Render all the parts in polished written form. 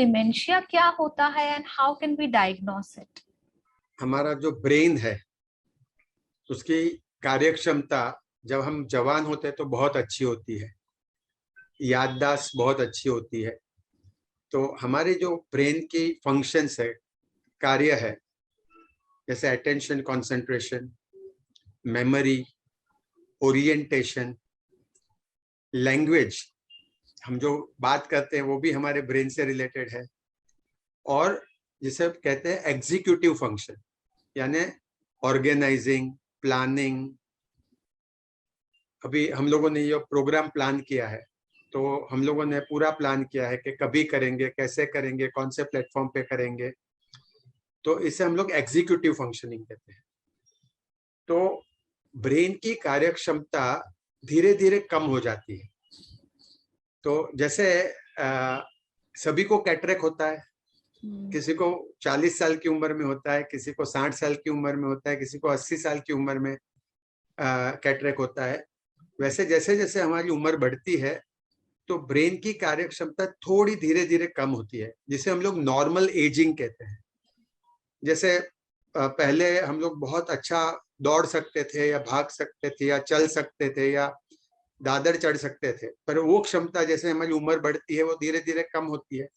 Dementia क्या होता है and how can we diagnose it? हमारा जो ब्रेन है उसकी कार्यक्षमता जब हम जवान होते हैं तो बहुत अच्छी होती है, याददाश्त बहुत अच्छी होती है। तो हमारे जो ब्रेन की फंक्शंस है, कार्य है, जैसे attention, concentration, memory, orientation, language, हम जो बात करते हैं वो भी हमारे ब्रेन से रिलेटेड है। और जिसे कहते हैं एग्जीक्यूटिव फंक्शन, यानी ऑर्गेनाइजिंग, प्लानिंग। अभी हम लोगों ने ये प्रोग्राम प्लान किया है, तो हम लोगों ने पूरा प्लान किया है कि कभी करेंगे, कैसे करेंगे, कौन से प्लेटफॉर्म पे करेंगे। तो इसे हम लोग एग्जीक्यूटिव फंक्शनिंग कहते हैं। तो ब्रेन की कार्यक्षमता धीरे धीरे कम हो जाती है। तो जैसे सभी को कैटरेक्ट होता है, किसी को 40 साल की उम्र में होता है, किसी को 60 साल की उम्र में होता है, किसी को 80 साल की उम्र में कैटरेक्ट होता है। वैसे जैसे जैसे हमारी उम्र बढ़ती है तो ब्रेन की कार्यक्षमता थोड़ी धीरे धीरे कम होती है, जिसे हम लोग नॉर्मल एजिंग कहते हैं। जैसे पहले हम लोग बहुत अच्छा दौड़ सकते थे या भाग सकते थे या चल सकते थे या दादर चढ़ सकते थे, पर वो क्षमता जैसे हमारी उम्र बढ़ती है वो धीरे धीरे कम होती है।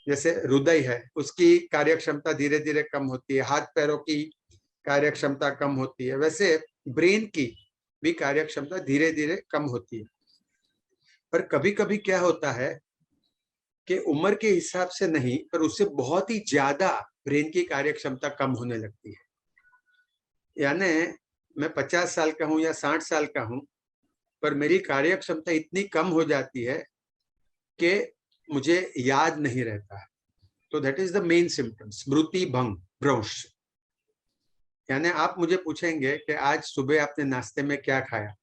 जैसे हृदय है, उसकी कार्यक्षमता धीरे धीरे कम होती है, हाथ पैरों की कार्यक्षमता कम होती है। वैसे ब्रेन की भी कार्यक्षमता धीरे धीरे कम होती है। पर कभी कभी क्या होता है कि उम्र के हिसाब से नहीं, पर उससे बहुत ही ज्यादा ब्रेन की कार्यक्षमता कम होने लगती है। यानी मैं 50 साल का हूं या 60 साल का हूं, पर मेरी कार्यक्षमता इतनी कम हो जाती है कि मुझे याद नहीं रहता है। तो that is the main symptom, स्मृति भंग, भ्रंश। यानी आप मुझे पूछेंगे कि आज सुबह आपने नाश्ते में क्या खाया,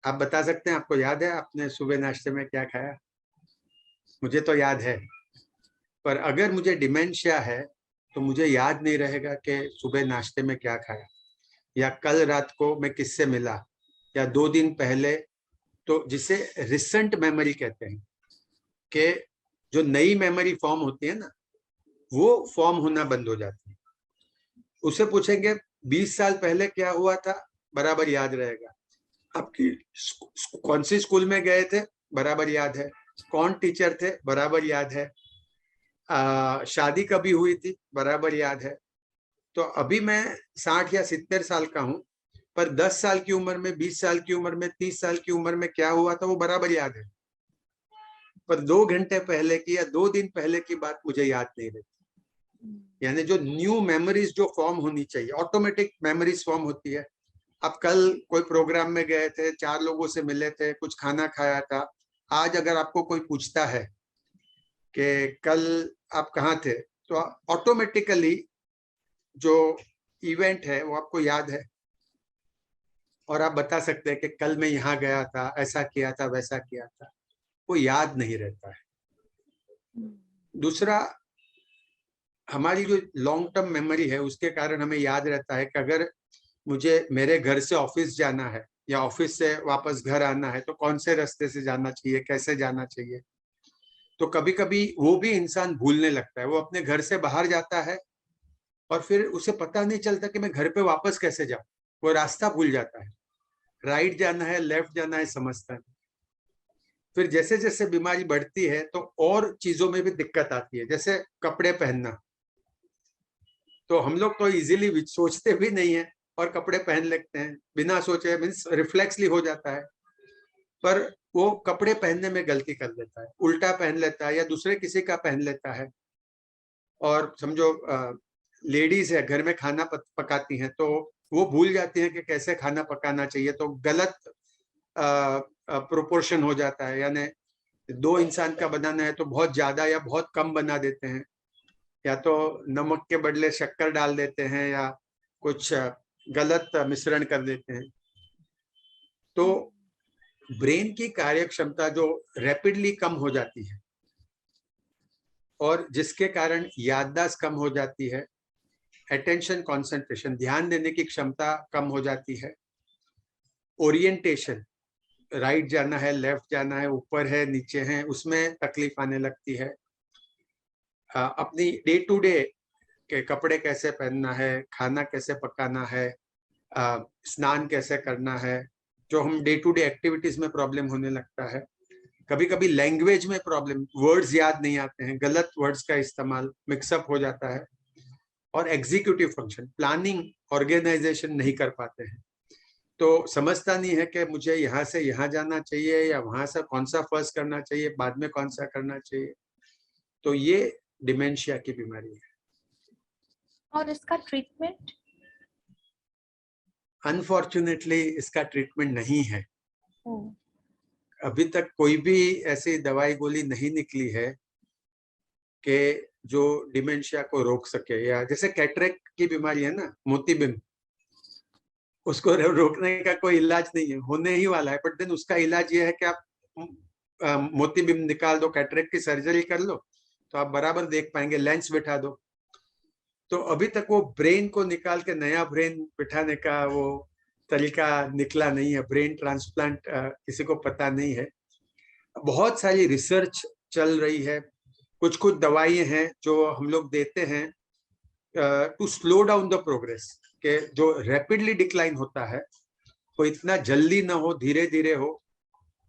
आप बता सकते हैं? आपको याद है आपने सुबह नाश्ते में क्या खाया? मुझे तो याद है, पर अगर मुझे डिमेंशिया है तो मुझे याद नहीं रहेगा कि सुबह नाश्ते में क्या खाया, या कल रात को मैं किससे मिला, या 2 दिन पहले। तो जिसे रिसेंट मेमोरी कहते हैं, कि जो नई मेमोरी फॉर्म होती है ना, वो फॉर्म होना बंद हो जाती है। उसे पूछेंगे 20 साल पहले क्या हुआ था, बराबर याद रहेगा। आपकी कौन सी स्कूल में गए थे, बराबर याद है। कौन टीचर थे, बराबर याद है। शादी कभी हुई थी, बराबर याद है। तो अभी मैं 60 या 70 साल का हूं, पर 10 साल की उम्र में, 20 साल की उम्र में, 30 साल की उम्र में क्या हुआ था वो बराबर याद है। पर 2 घंटे पहले की या 2 दिन पहले की बात मुझे याद नहीं रहती। यानी जो न्यू मेमोरीज जो फॉर्म होनी चाहिए, ऑटोमेटिक मेमोरीज फॉर्म होती है। आप कल कोई प्रोग्राम में गए थे, 4 लोगों से मिले थे, कुछ खाना खाया था। आज अगर आपको कोई पूछता है कि कल आप कहाँ थे, तो ऑटोमेटिकली जो इवेंट है वो आपको याद है, और आप बता सकते हैं कि कल मैं यहाँ गया था, ऐसा किया था, वैसा किया था। वो याद नहीं रहता है। दूसरा, हमारी जो लॉन्ग टर्म मेमोरी है उसके कारण हमें याद रहता है कि अगर मुझे मेरे घर से ऑफिस जाना है या ऑफिस से वापस घर आना है तो कौन से रास्ते से जाना चाहिए, कैसे जाना चाहिए। तो कभी कभी वो भी इंसान भूलने लगता है। वो अपने घर से बाहर जाता है और फिर उसे पता नहीं चलता कि मैं घर पे वापस कैसे जाऊं। वो रास्ता भूल जाता है, राइट जाना है, लेफ्ट जाना है, समझता है। फिर जैसे जैसे बीमारी बढ़ती है तो और चीजों में भी दिक्कत आती है, जैसे कपड़े पहनना। तो हम लोग तो इजीली सोचते भी नहीं है और कपड़े पहन लेते हैं बिना सोचे, मीन्स रिफ्लेक्सली हो जाता है। पर वो कपड़े पहनने में गलती कर लेता है, उल्टा पहन लेता है या दूसरे किसी का पहन लेता है। और समझो लेडीज है, घर में खाना पकाती हैं, तो वो भूल जाती हैं कि कैसे खाना पकाना चाहिए, तो गलत प्रोपोर्शन हो जाता है। यानी 2 इंसान का बनाना है तो बहुत ज्यादा या बहुत कम बना देते हैं, या तो नमक के बदले शक्कर डाल देते हैं या कुछ गलत मिश्रण कर देते हैं। तो ब्रेन की कार्यक्षमता जो रैपिडली कम हो जाती है और जिसके कारण याददाश्त कम हो जाती है, अटेंशन, कंसंट्रेशन, ध्यान देने की क्षमता कम हो जाती है, ओरिएंटेशन, राइट जाना है, लेफ्ट जाना है, ऊपर है, नीचे है, उसमें तकलीफ आने लगती है। अपनी डे टू डे के कपड़े कैसे पहनना है, खाना कैसे पकाना है, स्नान कैसे करना है, जो हम डे टू डे एक्टिविटीज में प्रॉब्लम होने लगता है। कभी कभी लैंग्वेज में प्रॉब्लम, वर्ड्स याद नहीं आते हैं, गलत वर्ड्स का इस्तेमाल, मिक्सअप हो जाता है। और एग्जीक्यूटिव फंक्शन, प्लानिंग, ऑर्गेनाइजेशन नहीं कर पाते हैं, तो समझता नहीं है कि मुझे यहाँ से यहाँ जाना चाहिए या वहां से कौन सा फर्स्ट करना चाहिए, बाद में कौन सा करना चाहिए। तो ये डिमेंशिया की बीमारी है। और इसका ट्रीटमेंट? अनफॉर्चुनेटली इसका ट्रीटमेंट नहीं है। ओह, अभी तक कोई भी ऐसी दवाई गोली नहीं निकली है कि जो डिमेंशिया को रोक सके। या जैसे कैटरेक्ट की बीमारी है ना, मोतीबिंद, उसको रोकने का कोई इलाज नहीं है, होने ही वाला है, बट देन उसका इलाज ये है कि आप मोतीबिंद निकाल दो, कैटरेक्ट की सर्जरी कर लो, तो आप बराबर देख पाएंगे, लेंस बिठा दो। तो अभी तक वो ब्रेन को निकाल के नया ब्रेन बिठाने का वो तरीका निकला नहीं है। ब्रेन ट्रांसप्लांट किसी को पता नहीं है। बहुत सारी रिसर्च चल रही है, कुछ कुछ दवाइयां हैं जो हम लोग देते हैं to slow down the progress, के जो रैपिडली डिक्लाइन होता है वो इतना जल्दी ना हो, धीरे धीरे हो,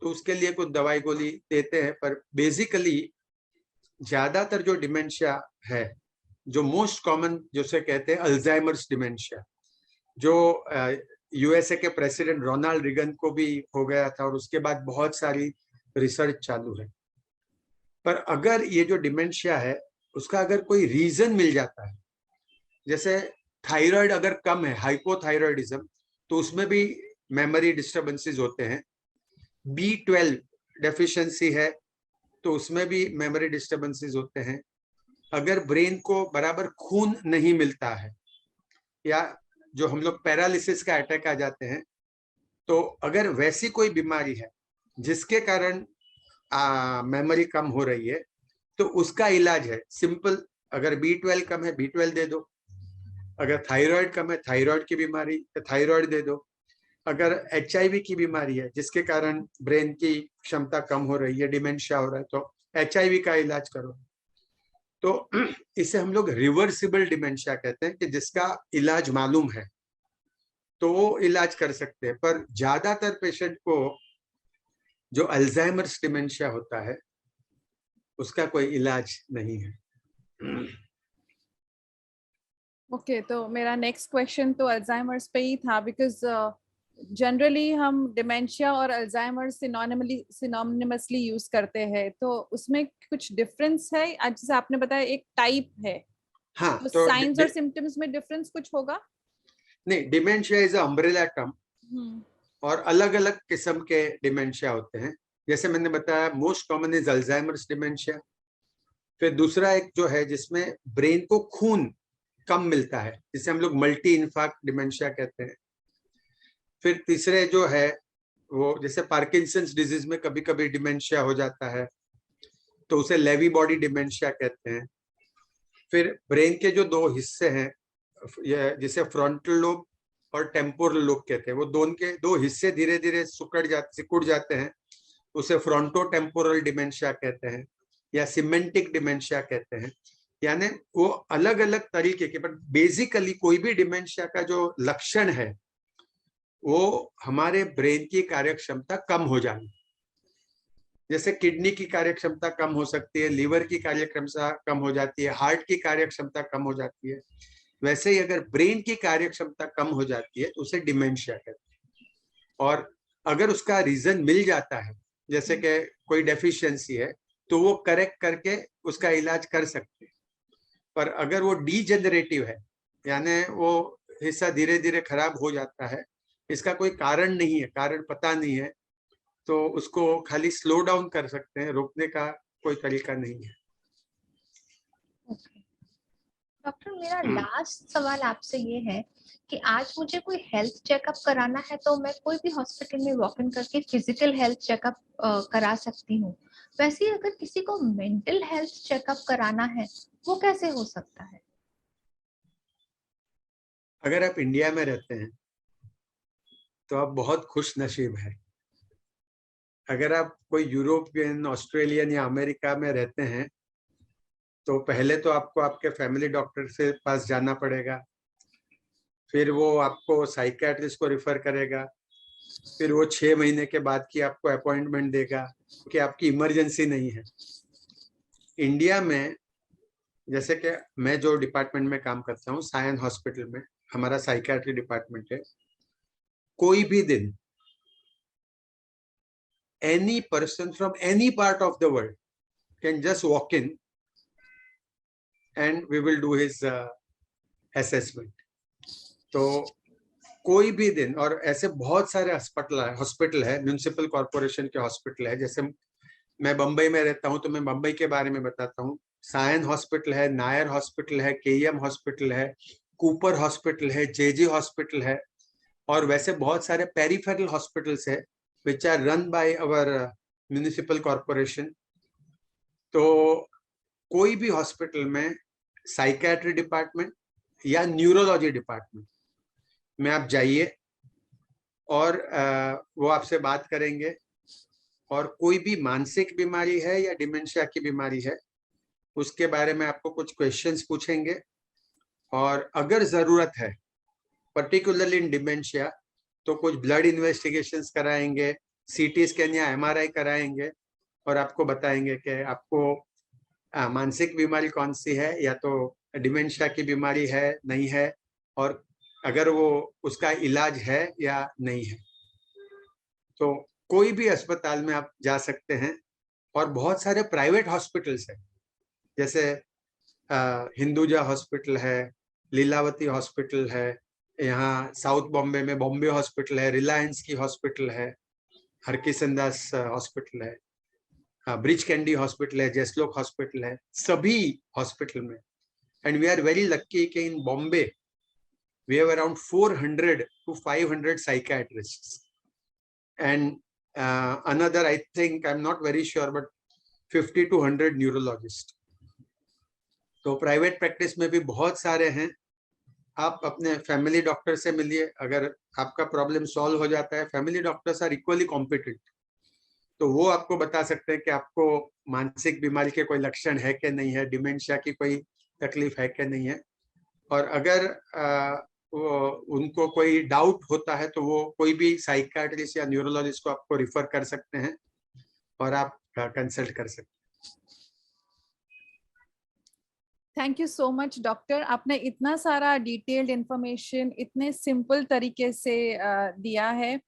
तो उसके लिए कुछ दवाई गोली देते हैं। पर बेसिकली ज्यादातर जो डिमेंशिया है, जो मोस्ट कॉमन जिसे कहते हैं अल्जाइमर्स डिमेंशिया, जो यूएसए के प्रेसिडेंट रोनाल्ड रिगन को भी हो गया था और उसके बाद बहुत सारी रिसर्च चालू है। पर अगर ये जो डिमेंशिया है उसका अगर कोई रीजन मिल जाता है, जैसे थायराइड अगर कम है, हाइपोथायराइडिज्म, तो उसमें भी मेमोरी डिस्टर्बेंसेस होते हैं। B12 डेफिशिएंसी है तो उसमें भी मेमोरी डिस्टर्बेंसेस होते हैं। अगर ब्रेन को बराबर खून नहीं मिलता है, या जो हम लोग पैरालिसिस का अटैक आ जाते हैं, तो अगर वैसी कोई बीमारी है जिसके कारण मेमोरी कम हो रही है, तो उसका इलाज है सिंपल। अगर B12 कम है, B12 दे दो। अगर थायराइड कम है, थायराइड की बीमारी, थायराइड दे दो। अगर HIV की बीमारी है जिसके कारण ब्रेन की क्षमता कम हो रही है, डिमेंशिया हो रहा है, तो HIV का इलाज करो। तो इसे हम लोग रिवर्सिबल डिमेंशिया कहते हैं, कि जिसका इलाज मालूम है तो वो इलाज कर सकते हैं। पर ज्यादातर पेशेंट को जो अल्जाइमर्स डिमेंशिया होता है उसका कोई इलाज नहीं है। ओके, तो मेरा नेक्स्ट क्वेश्चन तो अल्जाइमर्स पे ही था, बिकॉज जनरली हम डिमेंशिया और अल्जाइमर सिनोनिमसली यूज करते हैं, तो उसमें कुछ डिफरेंस है? आज जैसे आपने बताया एक टाइप है, हाँ, तो तो साइंस और सिम्टम्स में डिफरेंस कुछ होगा? नहीं, डिमेंशिया इज अम्ब्रेला टर्म, और अलग अलग किस्म के डिमेंशिया होते हैं। जैसे मैंने बताया, most common is Alzheimer's dementia. फिर दूसरा एक जो है जिसमें ब्रेन को खून कम मिलता है, जिसे हम लोग मल्टी इन्फार्क्ट डिमेंशिया कहते हैं। फिर तीसरे जो है वो, जैसे पार्किंसंस डिजीज में कभी कभी डिमेंशिया हो जाता है, तो उसे लेवी बॉडी डिमेंशिया कहते हैं। फिर ब्रेन के जो दो हिस्से हैं, जिसे फ्रंटल लोब और टेम्पोरल लोब कहते हैं, वो दोनों के दो हिस्से धीरे धीरे सिकुड़ जाते हैं, उसे फ्रंटो टेम्पोरल डिमेंशिया कहते हैं या सिमेंटिक डिमेंशिया कहते हैं। यानी वो अलग अलग तरीके के, बट बेसिकली कोई भी डिमेंशिया का जो लक्षण है वो हमारे ब्रेन की कार्यक्षमता कम हो जानी। जैसे किडनी की कार्यक्षमता कम हो सकती है, लीवर की कार्यक्षमता कम हो जाती है, हार्ट की कार्यक्षमता कम हो जाती है, वैसे ही अगर ब्रेन की कार्यक्षमता कम हो जाती है तो उसे डिमेंशिया कहते हैं। और अगर उसका रीजन मिल जाता है, जैसे कि कोई डेफिशिएंसी है, तो वो करेक्ट करके उसका इलाज कर सकते हैं। पर अगर वो डीजेनरेटिव है, यानी वो हिस्सा धीरे धीरे खराब हो जाता है, इसका कोई कारण नहीं है, कारण पता नहीं है, तो उसको खाली स्लो डाउन कर सकते हैं, रोकने का कोई तरीका नहीं है। डॉक्टर, मेरा लास्ट सवाल आपसे ये है कि आज मुझे कोई हेल्थ चेकअप कराना है तो मैं कोई भी हॉस्पिटल में वॉक इन करके फिजिकल हेल्थ चेकअप करा सकती हूँ। वैसे ही अगर किसी को मेंटल हेल्थ चेकअप कराना है, वो कैसे हो सकता है? अगर आप इंडिया में रहते हैं तो आप बहुत खुश नसीब है। अगर आप कोई यूरोपियन, ऑस्ट्रेलियन या अमेरिका में रहते हैं तो पहले तो आपको आपके फैमिली डॉक्टर से पास जाना पड़ेगा, फिर वो आपको साइकियाट्रिस्ट को रिफर करेगा, फिर वो 6 महीने के बाद की आपको अपॉइंटमेंट देगा कि आपकी इमरजेंसी नहीं है। इंडिया में जैसे कि मैं जो डिपार्टमेंट में काम करता हूँ, सायन हॉस्पिटल में हमारा साइकियाट्री डिपार्टमेंट है, कोई भी दिन any person from any part of the world can just walk in and we will do his assessment. तो कोई भी दिन, और ऐसे बहुत सारे हॉस्पिटल है, म्युनिसिपल कॉर्पोरेशन के हॉस्पिटल है। जैसे मैं बम्बई में रहता हूँ तो मैं बम्बई के बारे में बताता हूँ। सायन हॉस्पिटल है, नायर हॉस्पिटल है, केईएम हॉस्पिटल है, कूपर हॉस्पिटल है, जेजे हॉस्पिटल है, और वैसे बहुत सारे पेरिफेरल हॉस्पिटल्स है which are run by our municipal corporation. तो कोई भी हॉस्पिटल में साइकियाट्री डिपार्टमेंट या न्यूरोलॉजी डिपार्टमेंट में आप जाइए और वो आपसे बात करेंगे, और कोई भी मानसिक बीमारी है या डिमेंशिया की बीमारी है उसके बारे में आपको कुछ क्वेश्चंस पूछेंगे, और अगर जरूरत है पर्टिकुलरली इन डिमेंशिया तो कुछ ब्लड इन्वेस्टिगेशंस कराएंगे, सीटी स्कैन या एमआरआई कराएंगे, और आपको बताएंगे कि आपको मानसिक बीमारी कौन सी है या तो डिमेंशिया की बीमारी है नहीं है, और अगर वो उसका इलाज है या नहीं है। तो कोई भी अस्पताल में आप जा सकते हैं, और बहुत सारे प्राइवेट हॉस्पिटल्स हैं, जैसे हिंदुजा हॉस्पिटल है, लीलावती हॉस्पिटल है, यहाँ साउथ बॉम्बे में बॉम्बे हॉस्पिटल है, रिलायंस की हॉस्पिटल है, हरकिशन दास हॉस्पिटल है, ब्रिज कैंडी हॉस्पिटल है, जैसलोक हॉस्पिटल है, सभी हॉस्पिटल में। And we are very lucky कि in Bombay we have around 400 to 500 psychiatrists and another, I think, I'm not very sure, but 50 to 100 neurologists. तो प्राइवेट प्रैक्टिस में भी बहुत सारे हैं। आप अपने फैमिली डॉक्टर से मिलिए, अगर आपका प्रॉब्लम सॉल्व हो जाता है, family doctors are equally competent, तो वो आपको बता सकते हैं कि आपको मानसिक बीमारी के कोई लक्षण है कि नहीं है, डिमेंशिया की कोई तकलीफ है कि नहीं है, और अगर उनको कोई डाउट होता है तो वो कोई भी साइकियाट्रिस्ट या न्यूरोलॉजिस्ट को आपको रिफर कर सकते हैं और आप कंसल्ट कर सकते हैं। Thank you so much doctor, आपने इतना सारा डिटेल्ड इंफॉर्मेशन इतने सिंपल तरीके से दिया है,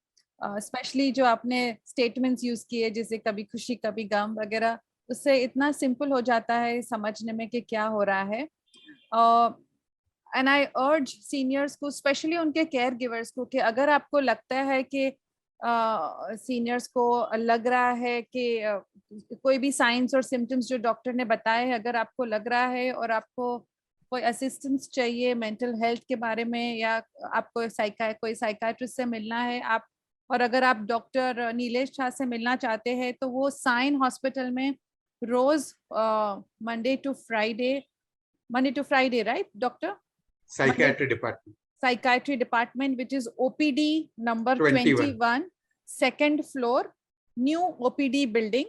स्पेशली जो आपने स्टेटमेंट्स यूज किए जैसे कभी खुशी कभी गम वगैरह, उससे इतना सिंपल हो जाता है समझने में कि क्या हो रहा है। एंड आई अर्ज सीनियर्स को, स्पेशली उनके केयर गिवर्स को, कि अगर आपको लगता है कि सीनियर्स को लग रहा है कि कोई भी साइंस और सिम्टम्स जो डॉक्टर ने बताए हैं, अगर आपको लग रहा है और आपको कोई असिस्टेंस चाहिए मेंटल हेल्थ के बारे में, या आपको कोई साइकियाट्रिस्ट से मिलना है, आप, और अगर आप डॉक्टर नीलेश झा से मिलना चाहते हैं तो वो साइन हॉस्पिटल में रोज Monday to Friday right doctor? Psychiatry department, which is OPD number 21, second floor, new OPD building,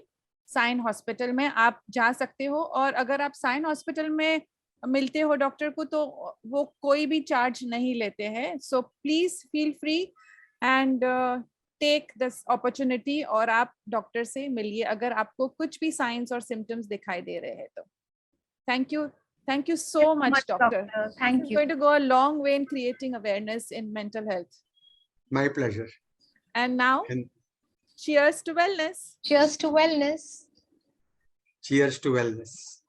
साइन हॉस्पिटल में आप जा सकते हो। और अगर आप साइन हॉस्पिटल में मिलते हो डॉक्टर को तो वो कोई भी चार्ज नहीं लेते हैं, so please feel free and take this opportunity और आप डॉक्टर से मिलिए अगर आपको कुछ भी साइंस और सिम्टम्स दिखाई दे रहे हैं तो। Thank you so much, doctor. Thank you. It's going to go a long way in creating awareness in mental health. My pleasure. And now, cheers to wellness. Cheers to wellness. Cheers to wellness.